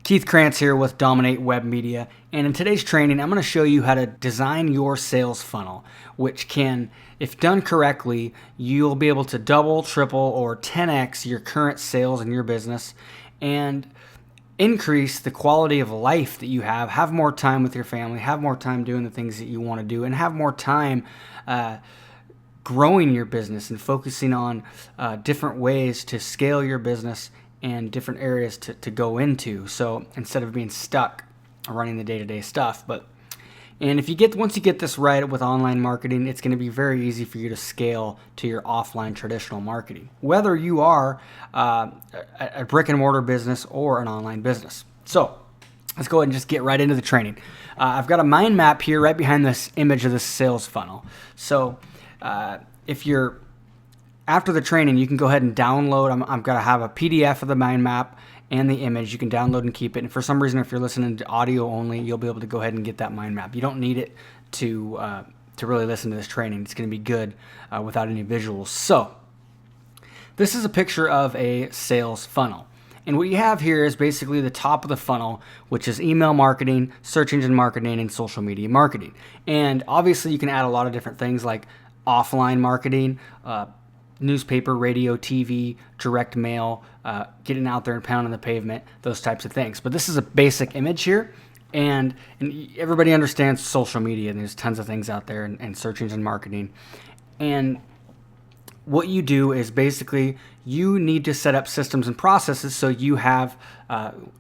Keith Krantz here with Dominate Web Media, and in today's training I'm going to show you how to design your sales funnel, which can, if done correctly, you'll be able to double, triple, or 10x your current sales in your business and increase the quality of life that you have more time with your family, have more time doing the things that you want to do, and have more time growing your business and focusing on different ways to scale your business and different areas to go into. So instead of being stuck running the day-to-day stuff, once you get this right with online marketing, it's going to be very easy for you to scale to your offline traditional marketing, whether you are a brick and mortar business or an online business. So let's go ahead and just get right into the training. I've got a mind map here right behind this image of this sales funnel. So if you're after the training, you can go ahead and download. I'm going to have a PDF of the mind map and the image. You can download and keep it. And for some reason, if you're listening to audio only, you'll be able to go ahead and get that mind map. You don't need it to really listen to this training. It's going to be good without any visuals. So this is a picture of a sales funnel. And what you have here is basically the top of the funnel, which is email marketing, search engine marketing, and social media marketing. And obviously, you can add a lot of different things like offline marketing, newspaper, radio, TV, direct mail, getting out there and pounding the pavement, those types of things. But this is a basic image here, and everybody understands social media, and there's tons of things out there, and search engine marketing. And what you do is basically you need to set up systems and processes so you have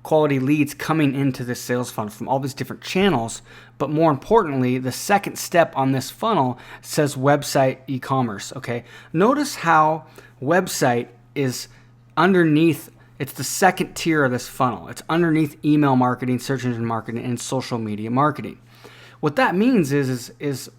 quality leads coming into this sales funnel from all these different channels. But more importantly, the second step on this funnel says website e-commerce. Okay, notice how website is underneath. It's the second tier of this funnel. It's underneath email marketing, search engine marketing, and social media marketing. What that means is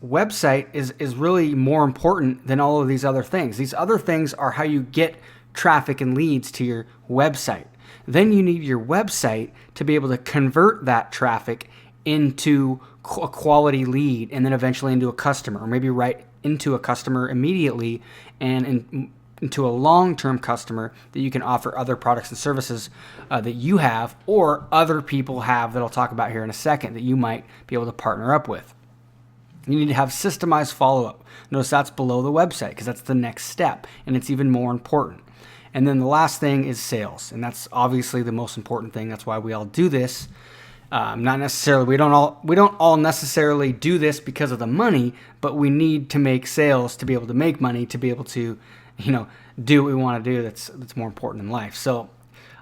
website is really more important than all of these other things. These other things are how you get traffic and leads to your website. Then you need your website to be able to convert that traffic into a quality lead and then eventually into a customer, or maybe right into a customer immediately and into a long-term customer that you can offer other products and services that you have or other people have that I'll talk about here in a second that you might be able to partner up with. You need to have systemized follow-up. Notice that's below the website because that's the next step, and it's even more important. And then the last thing is sales, and that's obviously the most important thing. That's why we all do this. Not necessarily, we don't all necessarily do this because of the money, but we need to make sales to be able to make money, to be able to do what we want to do that's more important in life. So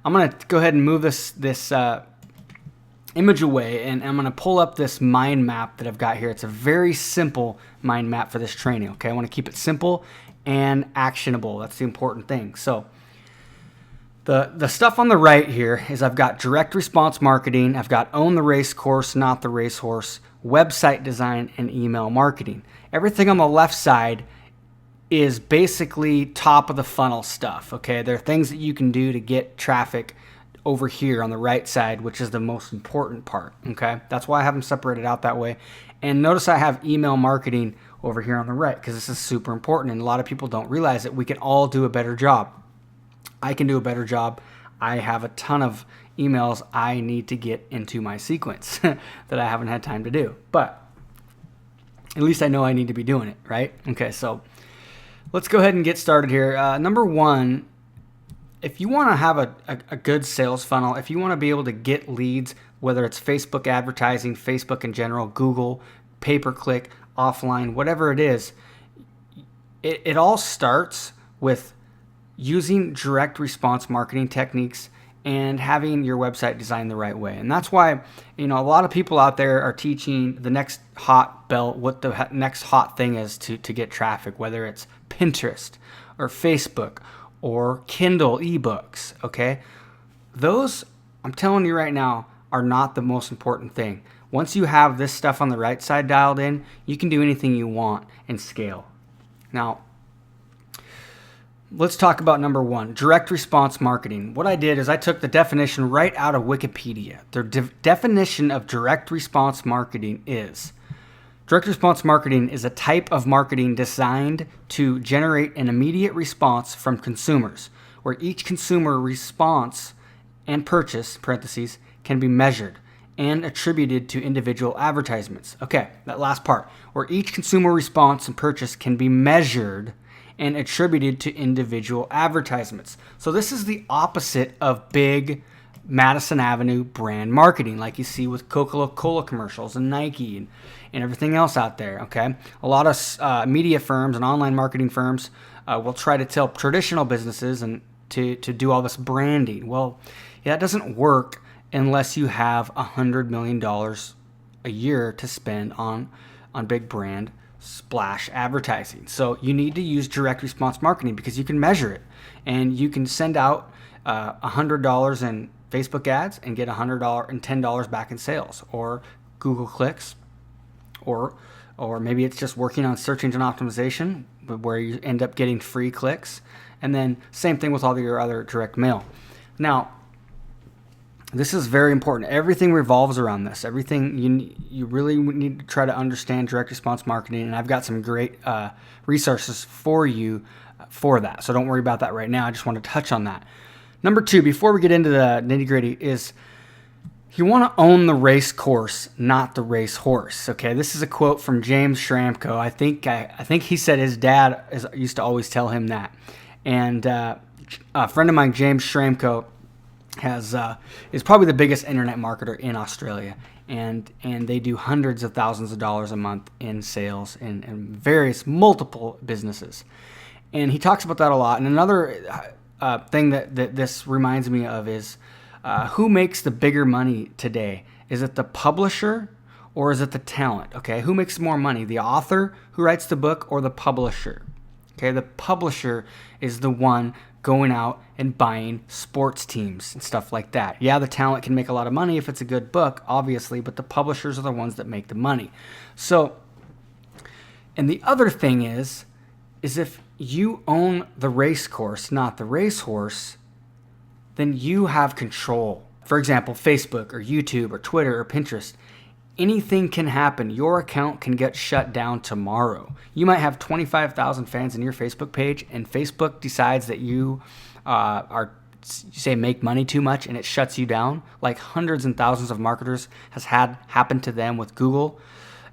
I'm going to go ahead and move this image away, and I'm going to pull up this mind map that I've got here. It's a very simple mind map for this training, okay? I want to keep it simple and actionable. That's the important thing. So the stuff on the right here is I've got direct response marketing, I've got own the race course, not the racehorse, website design, and email marketing. Everything on the left side is basically top of the funnel stuff, okay? There are things that you can do to get traffic over here on the right side, which is the most important part, okay? That's why I have them separated out that way. And notice I have email marketing over here on the right because this is super important, and a lot of people don't realize that we can all do a better job. I can do a better job. I have a ton of emails I need to get into my sequence that I haven't had time to do, but at least I know I need to be doing it, right? Okay, so let's go ahead and get started here. Number one, if you want to have a good sales funnel, if you want to be able to get leads, whether it's Facebook advertising, Facebook in general, Google, pay-per-click, offline, whatever it is, it all starts with using direct response marketing techniques and having your website designed the right way. And that's why, a lot of people out there are teaching the next hot belt, what the next hot thing is to get traffic, whether it's Pinterest or Facebook or Kindle ebooks, okay? Those, I'm telling you right now, are not the most important thing. Once you have this stuff on the right side dialed in, you can do anything you want and scale. Now, let's talk about number one, direct response marketing. What I did is I took the definition right out of Wikipedia. The definition of direct response marketing is direct response marketing is a type of marketing designed to generate an immediate response from consumers, where each consumer response and purchase, parentheses, can be measured and attributed to individual advertisements. Okay, that last part, where each consumer response and purchase can be measured and attributed to individual advertisements. So this is the opposite of big Madison Avenue brand marketing, like you see with Coca-Cola commercials and Nike and everything else out there. Okay, a lot of media firms and online marketing firms will try to tell traditional businesses and to do all this branding. Well, yeah, it doesn't work unless you have $100 million a year to spend on big brand splash advertising. So you need to use direct response marketing because you can measure it, and you can send out $100 in Facebook ads and get $100 and $10 back in sales, or Google clicks, or maybe it's just working on search engine optimization where you end up getting free clicks, and then same thing with all your other direct mail. Now, this is very important. Everything revolves around this. Everything you really need to try to understand direct response marketing, and I've got some great resources for you for that. So don't worry about that right now. I just want to touch on that. Number 2, before we get into the nitty-gritty, is you want to own the race course, not the race horse. Okay, this is a quote from James Schramko. I think he said his dad used to always tell him that. And a friend of mine, James Schramko, is probably the biggest internet marketer in Australia, and they do hundreds of thousands of dollars a month in sales in various multiple businesses, and he talks about that a lot. And another thing that this reminds me of is who makes the bigger money today? Is it the publisher or is it the talent? Okay, who makes more money, the author who writes the book or the publisher? Okay, the publisher is the one going out and buying sports teams and stuff like that. Yeah, the talent can make a lot of money if it's a good book, obviously, but the publishers are the ones that make the money. So, and the other thing is if you own the race course, not the racehorse, then you have control. For example, Facebook or YouTube or Twitter or Pinterest. Anything can happen. Your account can get shut down tomorrow. You might have 25,000 fans in your Facebook page, and Facebook decides that you make money too much, and it shuts you down. Like hundreds and thousands of marketers has had happen to them with Google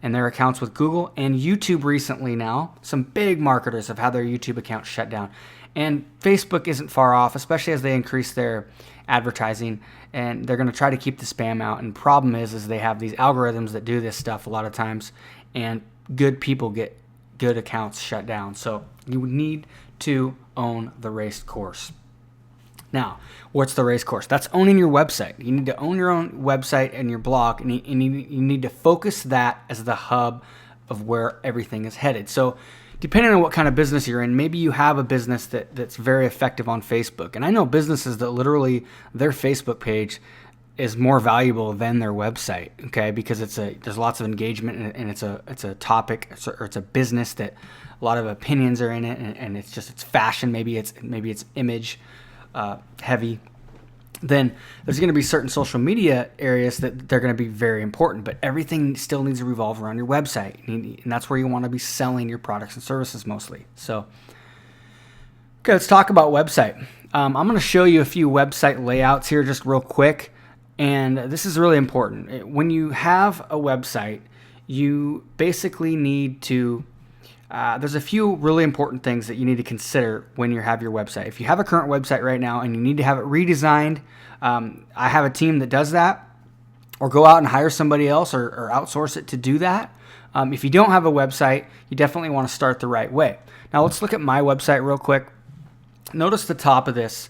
and their accounts with Google, and YouTube recently now. Some big marketers have had their YouTube accounts shut down. And Facebook isn't far off, especially as they increase their advertising, and they're going to try to keep the spam out. And the problem is they have these algorithms that do this stuff a lot of times, and good people get good accounts shut down. So you need to own the race course. Now, what's the race course? That's owning your website. You need to own your own website and your blog, and you need to focus that as the hub of where everything is headed. So depending on what kind of business you're in, maybe you have a business that's very effective on Facebook. And I know businesses that literally their Facebook page is more valuable than their website, okay? Because there's lots of engagement, and it's a topic, or it's a business that a lot of opinions are in it, and it's fashion, maybe it's image heavy. Then there's going to be certain social media areas that they're going to be very important, but everything still needs to revolve around your website, and that's where you want to be selling your products and services mostly. So, okay, let's talk about website. I'm going to show you a few website layouts here just real quick, and this is really important. When you have a website, you basically need to there's a few really important things that you need to consider when you have your website. If you have a current website right now and you need to have it redesigned, I have a team that does that, or go out and hire somebody else or outsource it to do that. If you don't have a website, you definitely want to start the right way. Now let's look at my website real quick. Notice the top of this.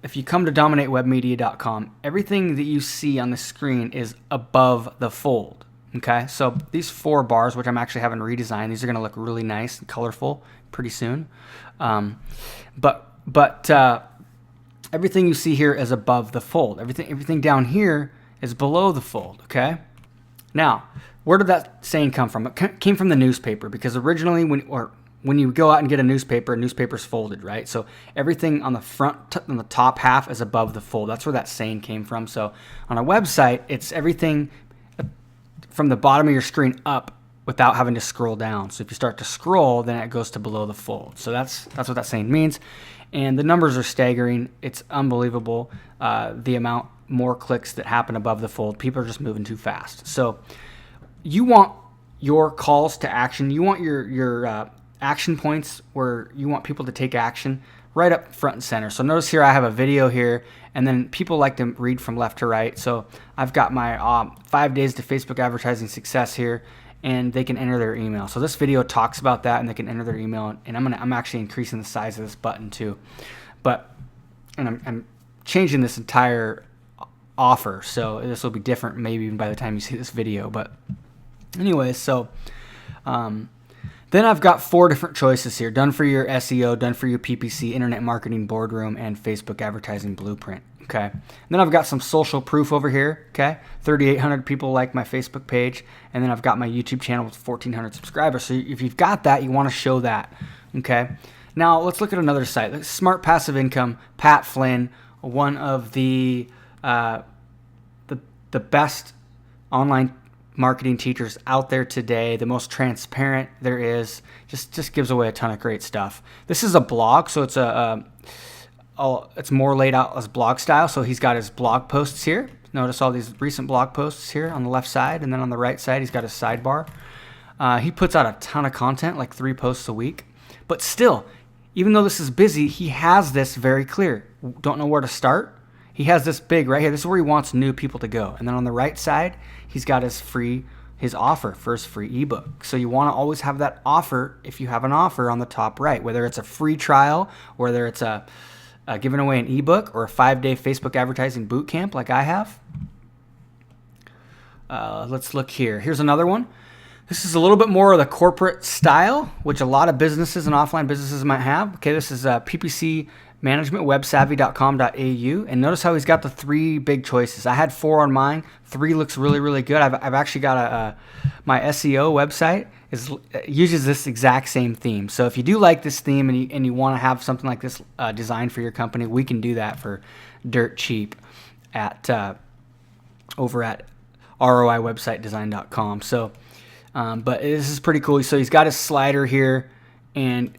If you come to dominatewebmedia.com, everything that you see on the screen is above the fold. Okay, so these 4 bars, which I'm actually having redesigned, these are going to look really nice and colorful pretty soon. But everything you see here is above the fold. Everything down here is below the fold. Okay. Now, where did that saying come from? It came from the newspaper, because originally when you go out and get a newspaper's folded, right? So everything on the front, on the top half is above the fold. That's where that saying came from. So on a website, it's everything from the bottom of your screen up without having to scroll down. So if you start to scroll, then it goes to below the fold. So that's what that saying means. And the numbers are staggering. It's unbelievable, the amount more clicks that happen above the fold. People are just moving too fast. So you want your calls to action. You want your action points where you want people to take action right up front and center. So notice here I have a video here, and then people like to read from left to right. So I've got my 5 days to Facebook advertising success here, and they can enter their email. So this video talks about that, and they can enter their email. And I'm actually increasing the size of this button too, I'm changing this entire offer. So this will be different maybe even by the time you see this video. But anyways, so then I've got 4 different choices here: done for your SEO, done for your PPC, internet marketing boardroom, and Facebook advertising blueprint. Okay. And then I've got some social proof over here. Okay. 3,800 people like my Facebook page. And then I've got my YouTube channel with 1,400 subscribers. So if you've got that, you want to show that. Okay. Now let's look at another site. Smart Passive Income, Pat Flynn, one of the best online marketing teachers out there today, the most transparent there is, just gives away a ton of great stuff. This is a blog, so it's more laid out as blog style. So he's got his blog posts here. Notice all these recent blog posts here on the left side, and then on the right side he's got his sidebar. He puts out a ton of content, like 3 posts a week, but still, even though this is busy, he has this very clear. Don't know where to start? He has this big right here. This is where he wants new people to go. And then on the right side, he's got his offer for his free ebook. So you want to always have that offer if you have an offer on the top right, whether it's a free trial, or whether it's giving away an ebook or a 5-day Facebook advertising boot camp like I have. Let's look here. Here's another one. This is a little bit more of the corporate style, which a lot of businesses and offline businesses might have. Okay, this is PPC management, websavvy.com.au, and notice how he's got the 3 big choices. I had 4 on mine. 3 looks really, really good. I've actually got my SEO website uses this exact same theme. So if you do like this theme and you want to have something like this designed for your company, we can do that for dirt cheap over at roiwebsitedesign.com. So, but this is pretty cool. So he's got his slider here, and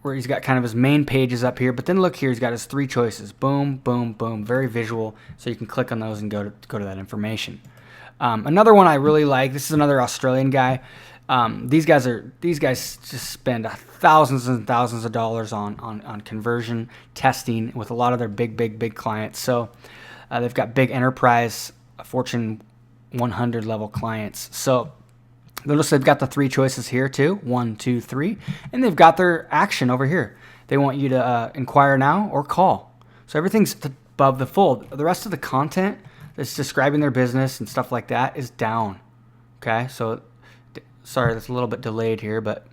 where he's got kind of his main pages up here, but then look here, he's got his 3 choices. Boom, boom, boom. Very visual, so you can click on those and go to that information. Another one I really like. This is another Australian guy. These guys just spend thousands and thousands of dollars on conversion testing with a lot of their big clients. So they've got big enterprise, Fortune 100 level clients. So notice they've got the 3 choices here too, 1, 2, 3, and they've got their action over here. They want you to inquire now or call. So everything's above the fold. The rest of the content that's describing their business and stuff like that is down. Okay, so sorry that's a little bit delayed here, but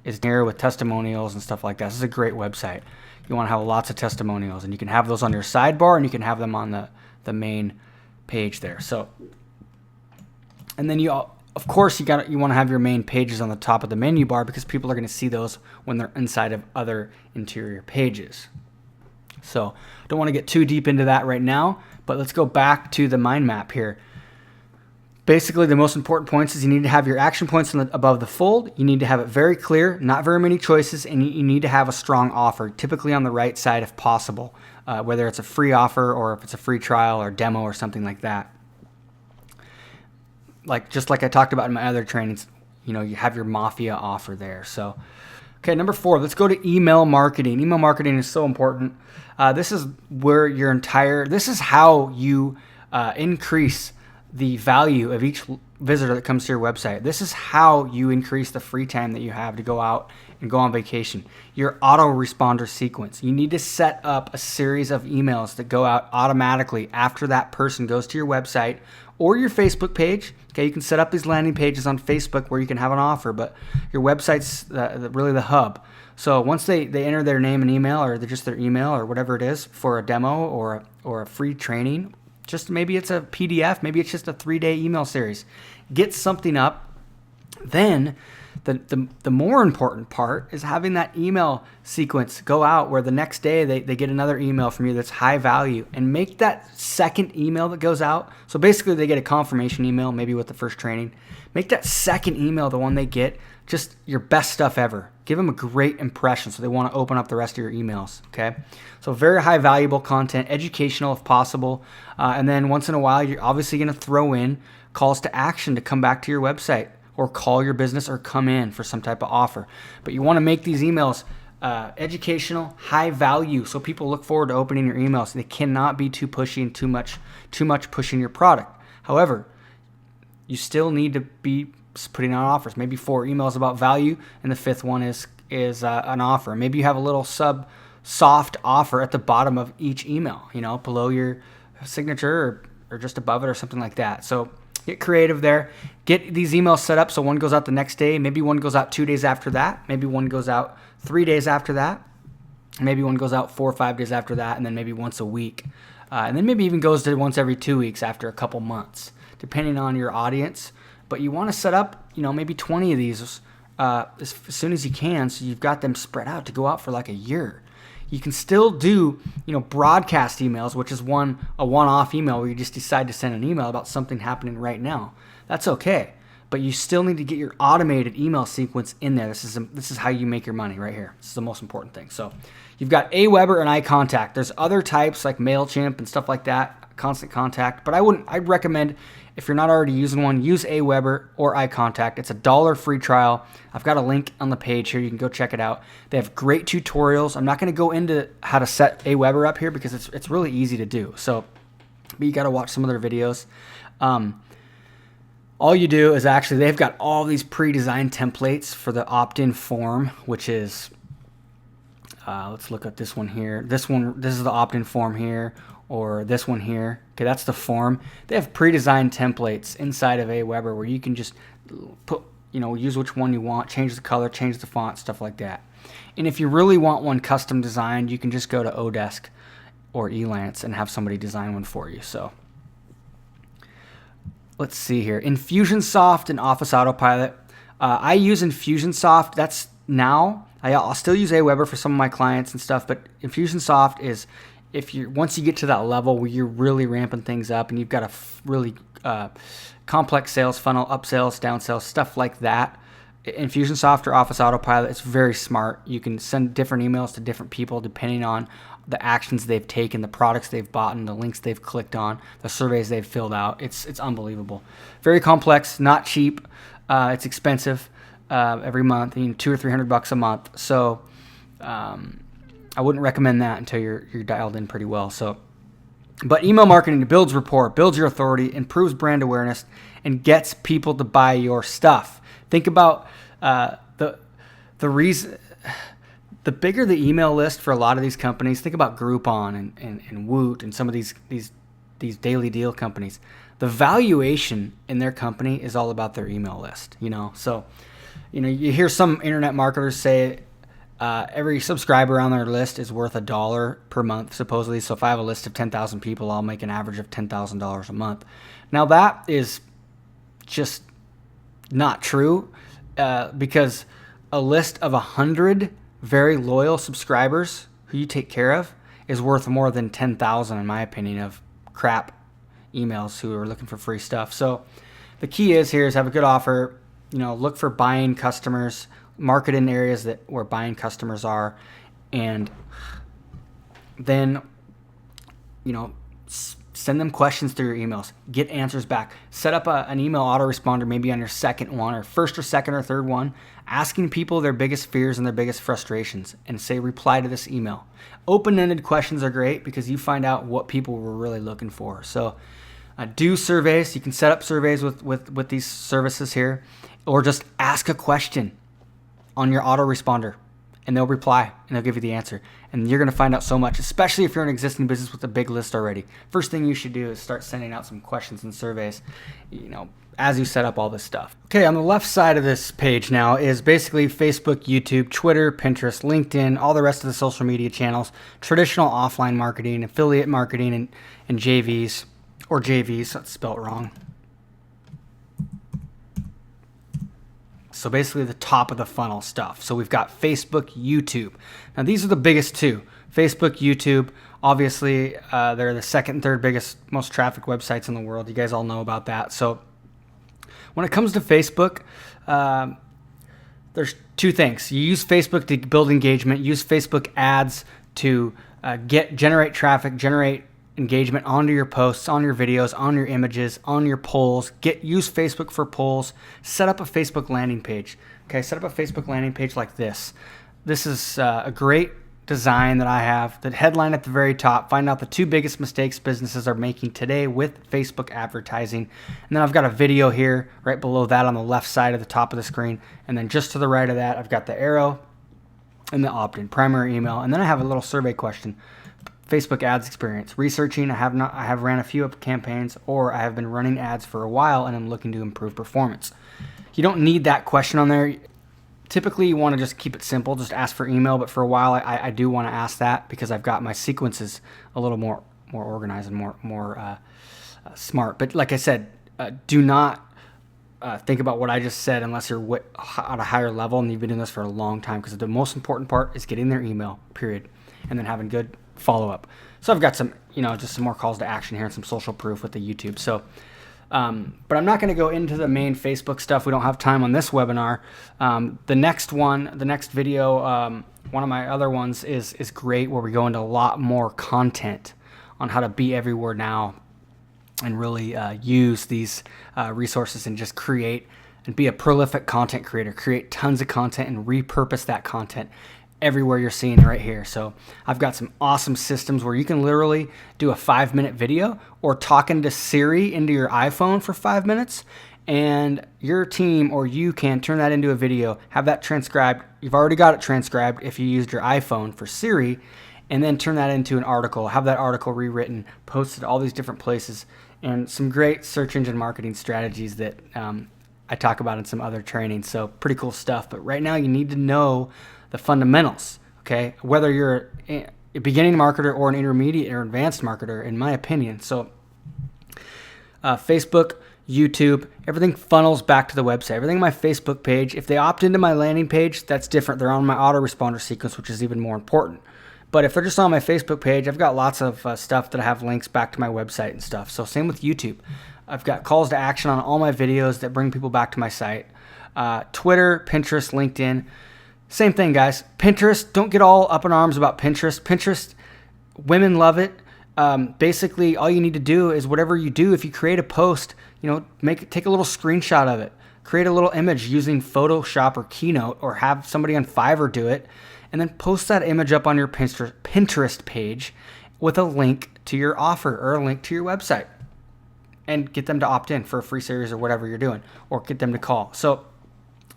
it's near with testimonials and stuff like that. This is a great website. You want to have lots of testimonials, and you can have those on your sidebar, and you can have them on the main page there. So, and then of course, you want to have your main pages on the top of the menu bar, because people are going to see those when they're inside of other interior pages. So don't want to get too deep into that right now, but let's go back to the mind map here. Basically, the most important points is you need to have your action points above the fold. You need to have it very clear, not very many choices, and you need to have a strong offer, typically on the right side if possible, whether it's a free offer or if it's a free trial or demo or something like that. Just like I talked about in my other trainings, you have your mafia offer there. So, okay, number 4, let's go to email marketing. Email marketing is so important. This is where this is how you increase the value of each visitor that comes to your website. This is how you increase the free time that you have to go out and go on vacation. Your autoresponder sequence. You need to set up a series of emails that go out automatically after that person goes to your website or your Facebook page. Okay, you can set up these landing pages on Facebook where you can have an offer, but your website's really the hub. So once they enter their name and email, or just their email or whatever it is for a demo or a free training, just maybe it's a PDF, maybe it's just a 3-day email series. Get something up Then the more important part is having that email sequence go out where the next day they get another email from you that's high value, and make that second email that goes out. So basically they get a confirmation email, maybe with the first training. Make that second email, the one they get, just your best stuff ever. Give them a great impression so they want to open up the rest of your emails, okay? So very high valuable content, educational if possible. And then once in a while, you're obviously going to throw in calls to action to come back to your website or call your business or come in for some type of offer. But you want to make these emails educational, high value, so people look forward to opening your emails. They cannot be too pushy and too much pushing your product. However, you still need to be putting out offers. Maybe 4 emails about value, and the 5th one is an offer. Maybe you have a little soft offer at the bottom of each email, below your signature or just above it or something like that. So get creative there. Get these emails set up so one goes out the next day. Maybe one goes out 2 days after that. Maybe one goes out 3 days after that. Maybe one goes out 4 or 5 days after that, and then maybe once a week. And then maybe even goes to once every 2 weeks after a couple months, depending on your audience. But you want to set up, maybe 20 of these as soon as you can, so you've got them spread out to go out for like a year. You can still do, broadcast emails, which is a one-off email where you just decide to send an email about something happening right now. That's okay, but you still need to get your automated email sequence in there. This is how you make your money right here. This is the most important thing. So you've got Aweber and iContact. There's other types like MailChimp and stuff like that, Constant Contact, but I'd recommend, if you're not already using one, use Aweber or iContact. It's a $1 free trial. I've got a link on the page here. You can go check it out. They have great tutorials. I'm not going to go into how to set Aweber up here because it's really easy to do. So, but you got to watch some of their videos. All you do is they've got all these pre-designed templates for the opt-in form, which is, let's look at this one here. This is the opt-in form here, or this one here. Okay, that's the form. They have pre-designed templates inside of Aweber where you can just put, use which one you want, change the color, change the font, stuff like that. And if you really want one custom designed, you can just go to Odesk or Elance and have somebody design one for you. So let's see here. Infusionsoft and Office Autopilot. I use Infusionsoft. That's now. I'll still use Aweber for some of my clients and stuff, but Infusionsoft is, once you get to that level where you're really ramping things up and you've got a really complex sales funnel, upsells, downsells, stuff like that, Infusionsoft or Office Autopilot, it's very smart. You can send different emails to different people depending on the actions they've taken, the products they've bought, and the links they've clicked on, the surveys they've filled out. It's unbelievable. Very complex, not cheap. It's expensive every month, $200 or $300 a month. So I wouldn't recommend that until you're dialed in pretty well. So, but email marketing builds rapport, builds your authority, improves brand awareness, and gets people to buy your stuff. Think about the reason. The bigger the email list for a lot of these companies, think about Groupon and Woot and some of these daily deal companies. The valuation in their company is all about their email list. So you hear some internet marketers say every subscriber on their list is worth $1 per month, supposedly. So if I have a list of 10,000 people, I'll make an average of $10,000 a month. Now that is just not true, because a list of 100 very loyal subscribers who you take care of is worth more than 10,000, in my opinion, of crap emails who are looking for free stuff. So the key is have a good offer. Look for buying customers, market in areas where buying customers are, and then send them questions through your emails. Get answers back. Set up an email autoresponder maybe on your second one, or first or second or third one, asking people their biggest fears and their biggest frustrations, and say reply to this email. Open-ended questions are great because you find out what people were really looking for. So do surveys. You can set up surveys with these services here, or just ask a question on your autoresponder, and they'll reply and they'll give you the answer. And you're going to find out so much, especially if you're an existing business with a big list already. First thing you should do is start sending out some questions and surveys, as you set up all this stuff. Okay, on the left side of this page now is basically Facebook, YouTube, Twitter, Pinterest, LinkedIn, all the rest of the social media channels, traditional offline marketing, affiliate marketing, and JVs, or JVs, that's spelled wrong. So basically the top of the funnel stuff. So we've got Facebook, YouTube. Now these are the biggest two. Facebook, YouTube, obviously they're the second and third biggest, most trafficked websites in the world. You guys all know about that. So when it comes to Facebook, there's two things. You use Facebook to build engagement. Use Facebook ads to generate traffic, generate engagement onto your posts, on your videos, on your images, on your polls. Use Facebook for polls. Set up a Facebook landing page. Okay, set up a Facebook landing page like this. This is a great design that I have. The headline at the very top, find out the 2 biggest mistakes businesses are making today with Facebook advertising. And then I've got a video here right below that on the left side of the top of the screen. And then just to the right of that, I've got the arrow and the opt-in, primary email. And then I have a little survey question. Facebook ads experience. Researching, I have ran a few campaigns, or I have been running ads for a while and I'm looking to improve performance. You don't need that question on there. Typically, you want to just keep it simple, just ask for email. But for a while, I do want to ask that because I've got my sequences a little more organized and more smart. But like I said, do not think about what I just said unless you're at a higher level and you've been doing this for a long time. Because the most important part is getting their email, period, and then having good follow-up. So I've got some, just some more calls to action here and some social proof with the YouTube. So. But I'm not going to go into the main Facebook stuff. We don't have time on this webinar. The next video, one of my other ones is great, where we go into a lot more content on how to be everywhere now and really use these resources and just create and be a prolific content creator. Create tons of content and repurpose that content everywhere you're seeing right here. So I've got some awesome systems where you can literally do a 5-minute video or talking to Siri into your iPhone for 5 minutes, and your team or you can turn that into a video, have that transcribed. You've already got it transcribed if you used your iPhone for Siri, and then turn that into an article, have that article rewritten, posted all these different places, and some great search engine marketing strategies that I talk about in some other trainings. So pretty cool stuff. But right now you need to know the fundamentals, okay? Whether you're a beginning marketer or an intermediate or advanced marketer, in my opinion. So Facebook, YouTube, everything funnels back to the website. Everything on my Facebook page, if they opt into my landing page, that's different. They're on my autoresponder sequence, which is even more important. But if they're just on my Facebook page, I've got lots of stuff that I have links back to my website and stuff. So same with YouTube. I've got calls to action on all my videos that bring people back to my site. Twitter, Pinterest, LinkedIn. Same thing, guys. Pinterest, don't get all up in arms about Pinterest. Pinterest, women love it. Basically, all you need to do is whatever you do, if you create a post, take a little screenshot of it. Create a little image using Photoshop or Keynote, or have somebody on Fiverr do it, and then post that image up on your Pinterest page with a link to your offer or a link to your website, and get them to opt in for a free series or whatever you're doing, or get them to call. So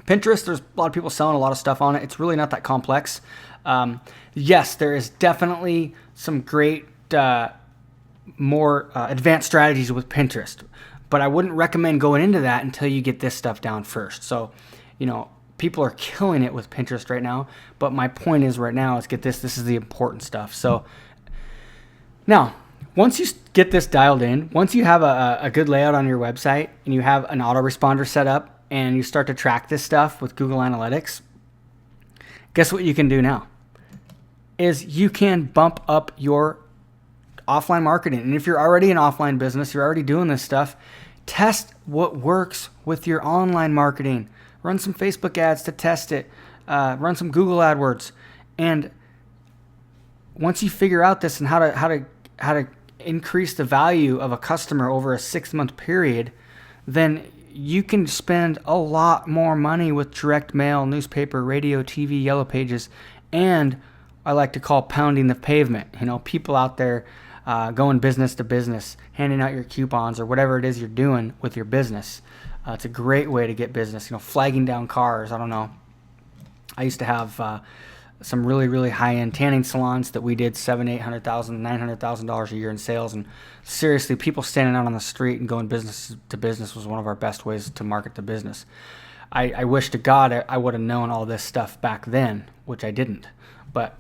Pinterest, there's a lot of people selling a lot of stuff on it. It's really not that complex. Yes, there is definitely some great, more advanced strategies with Pinterest, but I wouldn't recommend going into that until you get this stuff down first. So, people are killing it with Pinterest right now, but my point is right now is get this. This is the important stuff. So now, once you get this dialed in, once you have a good layout on your website and you have an autoresponder set up, and you start to track this stuff with Google Analytics, guess what you can do now? Is you can bump up your offline marketing. And if you're already an offline business, you're already doing this stuff, test what works with your online marketing. Run some Facebook ads to test it. Run some Google AdWords. And once you figure out this and how to increase the value of a customer over a 6-month period, then you can spend a lot more money with direct mail, newspaper, radio, TV, yellow pages, and I like to call pounding the pavement. People out there going business to business, handing out your coupons or whatever it is you're doing with your business. It's a great way to get business. Flagging down cars. I don't know. I used to have some really, really high-end tanning salons that we did $700,000, $800,000, $900,000 a year in sales. And seriously, people standing out on the street and going business to business was one of our best ways to market the business. I wish to God I would have known all this stuff back then, which I didn't. But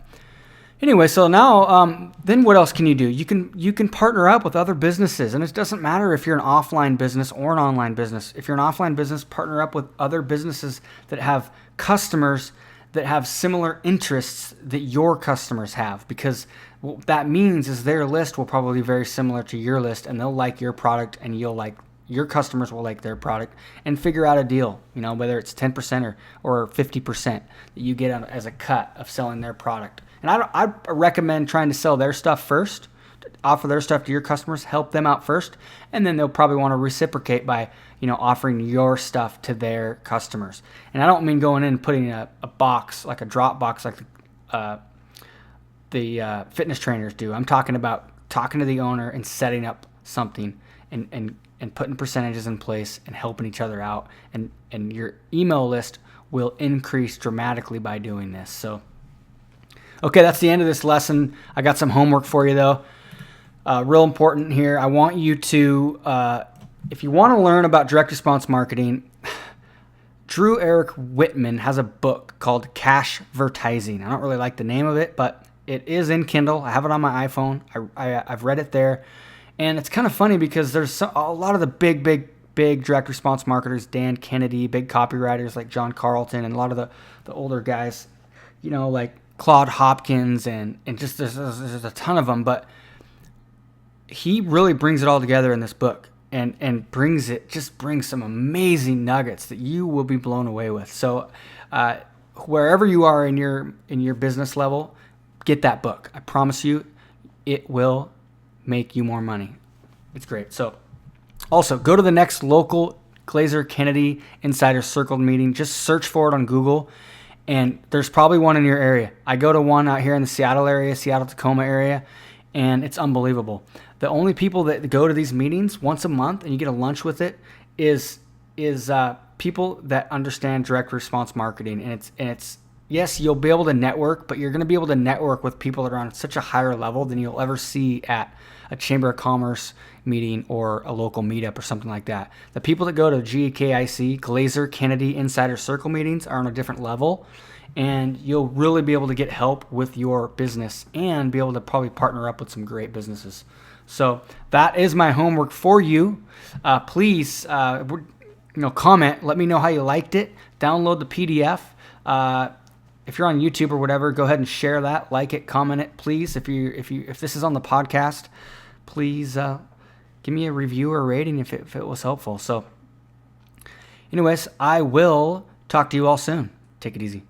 Anyway, so now, then what else can you do? You can partner up with other businesses, and it doesn't matter if you're an offline business or an online business. If you're an offline business, partner up with other businesses that have customers that have similar interests that your customers have, because what that means is their list will probably be very similar to your list, and they'll like your product, and your customers will like their product, and figure out a deal, whether it's 10% or 50% that you get as a cut of selling their product. And I recommend trying to sell their stuff first, offer their stuff to your customers, help them out first, and then they'll probably want to reciprocate by, offering your stuff to their customers. And I don't mean going in and putting a box, like a drop box, like the fitness trainers do. I'm talking about talking to the owner and setting up something and putting percentages in place and helping each other out. And your email list will increase dramatically by doing this. So, okay, that's the end of this lesson. I got some homework for you, though. Real important here. I want you to, if you want to learn about direct response marketing, Drew Eric Whitman has a book called Cashvertising. I don't really like the name of it, but it is in Kindle. I have it on my iPhone. I've read it there. And it's kind of funny because there's a lot of the big direct response marketers, Dan Kennedy, big copywriters like John Carlton, and a lot of the older guys, like Claude Hopkins, and just there's a ton of them. But he really brings it all together in this book and brings some amazing nuggets that you will be blown away with. So wherever you are in your business level, get that book. I promise you it will make you more money. It's great. So also go to the next local Glazer Kennedy Insider Circle meeting. Just search for it on Google, and there's probably one in your area. I go to one out here in the Seattle area, Seattle-Tacoma area, and it's unbelievable. The only people that go to these meetings once a month and you get a lunch with it is people that understand direct response marketing. And it's yes, you'll be able to network, but you're going to be able to network with people that are on such a higher level than you'll ever see at a Chamber of Commerce meeting or a local meetup or something like that. The people that go to GKIC, Glazer Kennedy Insider Circle meetings, are on a different level, and you'll really be able to get help with your business and be able to probably partner up with some great businesses. So that is my homework for you. Please, comment. Let me know how you liked it. Download the PDF. If you're on YouTube or whatever, go ahead and share that, like it, comment it, please. If this is on the podcast, please give me a review or a rating if it was helpful. So, anyways, I will talk to you all soon. Take it easy.